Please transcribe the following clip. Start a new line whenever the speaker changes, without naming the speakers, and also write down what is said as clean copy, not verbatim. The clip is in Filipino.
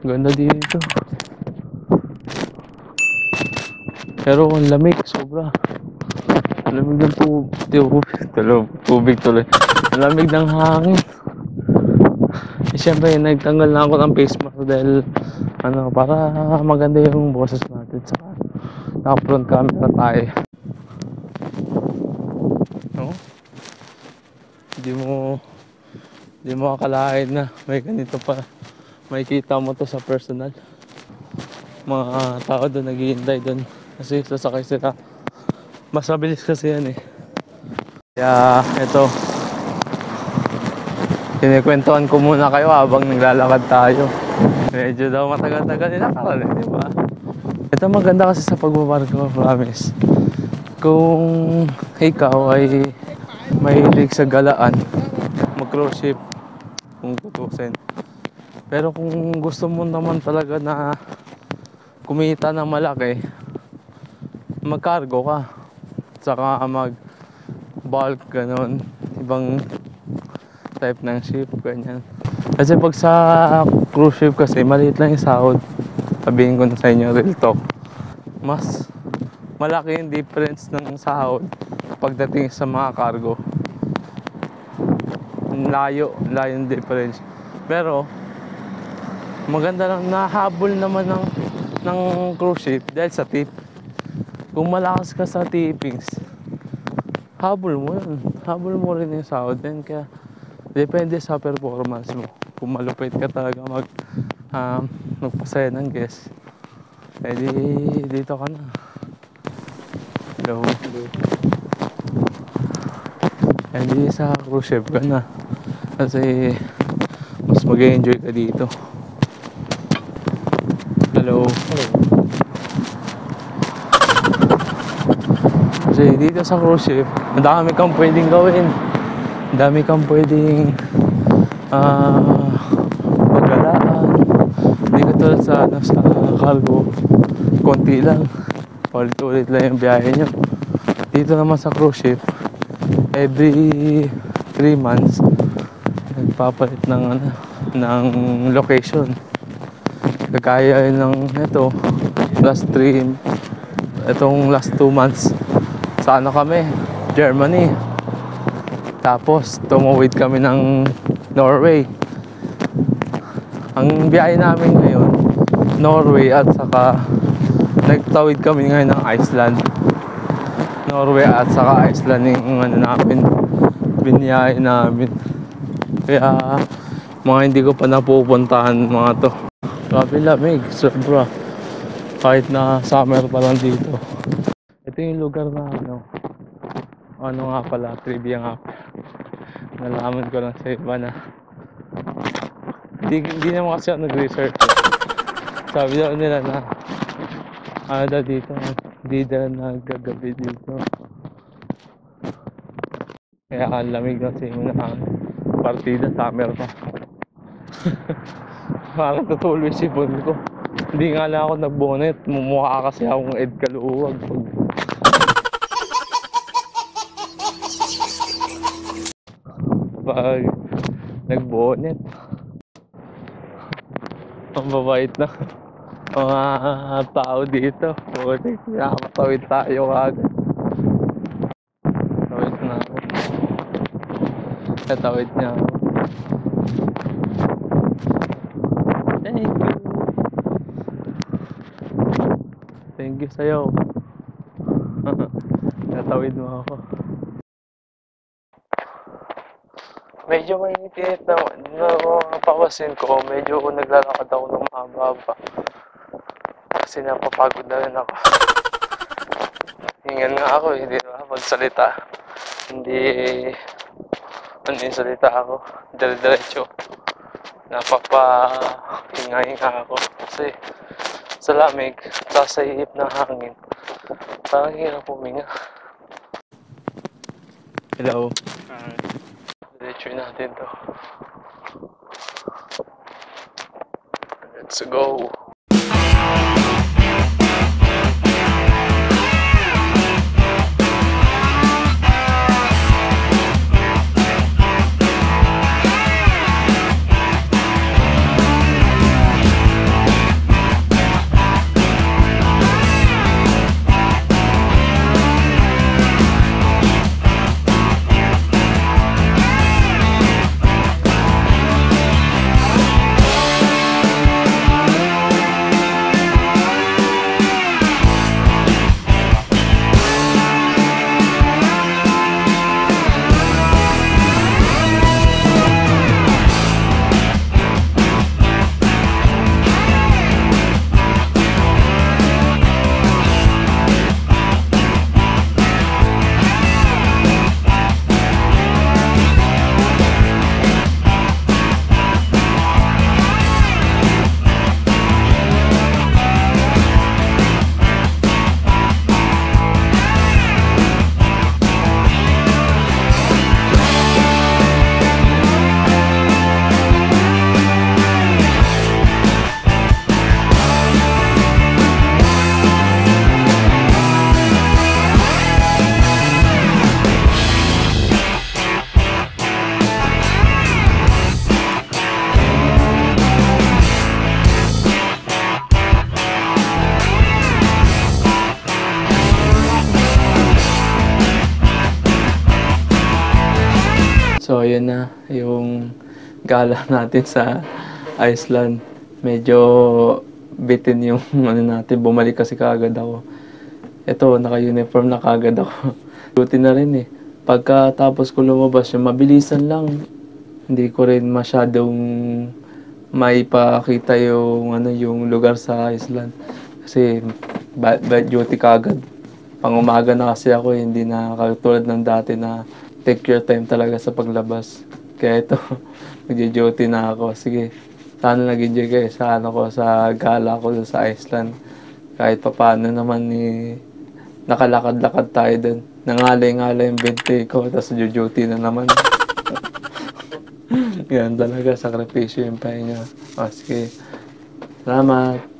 Ganda dito. Pero ang lamig, sobra. Lamig ng tubig tuloy. Ang lamig ng hangin. Eh, syempre, nagtanggal na ako ng face mask dahil para maganda yung boses natin. Saka naka-front camera tayo. No? Hindi mo akalain na may ganito pa. Makikita mo to sa personal. Mga tao doon naghihintay doon kasi sasakay sila. Mas mabilis kasi yan eh. Kaya ito, kinikwentuhan ko muna kayo habang naglalakad tayo. Medyo daw matagal-tagal nilakaran eh, di ba? Ito maganda kasi sa pagbabarko, promise. Kung ikaw ay mahilig sa galaan, mag-cruise ship kung tutusin. Pero kung gusto mo naman talaga na kumita ng malaki, mag-cargo ka. Saka mag-bulk, ganon. Ibang type ng ship, ganyan. Kasi pag sa cruise ship kasi, maliit lang yung sahod. Sabihin ko na sa inyo, real talk. Mas malaki yung difference ng sahod pagdating sa mga cargo. Layo yung difference. Pero maganda lang, nahabol naman ng cruise ship dahil sa tip. Kung malakas ka sa tippings, habol mo yun. Habol mo rin yung sahod din. Kaya depende sa performance mo. Kung malupit ka talaga magpasaya ng guest, edi dito ka na. Hello. Edi sa cruise ship ka na. Kasi mas mag-enjoy ka dito. Hello. Kasi dito sa cruise ship, madami kang pwedeng gawin. Dami kang pwedeng magalaan. Hindi ka tulad sa cargo, konti lang. Ulit-ulit lang yung biyahe nyo. Dito naman sa cruise ship, every 3 months, nagpapalit ng location. Kagaya ng itong last 2 months sa kami, Germany. Tapos tumawid kami ng Norway. Ang biyahe namin ngayon, Norway, at saka nagtawid kami ngayon ng Iceland. Norway at saka Iceland yung biniyahe namin. Kaya mga hindi ko pa napupuntahan mga to. Grabe lamig, sobra. Kahit na summer pa lang dito. Ito yung lugar na nga pala, trivia nga. Nalaman ko lang sa iba na hindi naman kasi ako nag-research. Sabi daw nila na dito, hindi daw nagagabi dito. Kaya ang lamig kasi yung partida, summer pa. Parang tutuloy sipon ko. Hindi nga lang ako nag-bonnet. Mumukha kasi akong Ed Kaluwag pag nag-bonnet. Ang babait na mga tao dito. Buti, nakakatawid tayo agad. Tawid na ako. Natawid niya ako. Thank you sa'yo. Natawid mo ako. Medyo mainit na napapasin ko. Medyo naglalakad ako ng mahaba. Kasi napapagod na rin ako. Hingan nga ako, hindi na magsalita. Hindi salita ako. Diretso. Napapahinga-hinga ako. Kasi sa lamig, tsaka sa ihip ng hangin. Parang hirap huminga. Hello. Diretso natin to. Let's go. So, ayun na yung gala natin sa Iceland. Medyo bitin yung ano natin. Bumalik kasi kaagad ako. Ito, naka-uniform na kaagad ako. Duty na rin eh. Pagkatapos ko lumabas, yung mabilisan lang. Hindi ko rin masyadong maipakita yung, yung lugar sa Iceland. Kasi bad duty kaagad. Pang-umaga na kasi ako, hindi na katulad ng dati na take your time talaga sa paglabas. Kaya ito, magjo-duty na ako. Sige, sana nag-enjoy kayo sa sa gala ko sa Iceland. Kahit pa paano naman nakalakad-lakad tayo dun. Nangalay-ngalay yung bente ko, tapos duty na naman. Yan talaga, sakripisyo yung pahinga. O, sige. Salamat.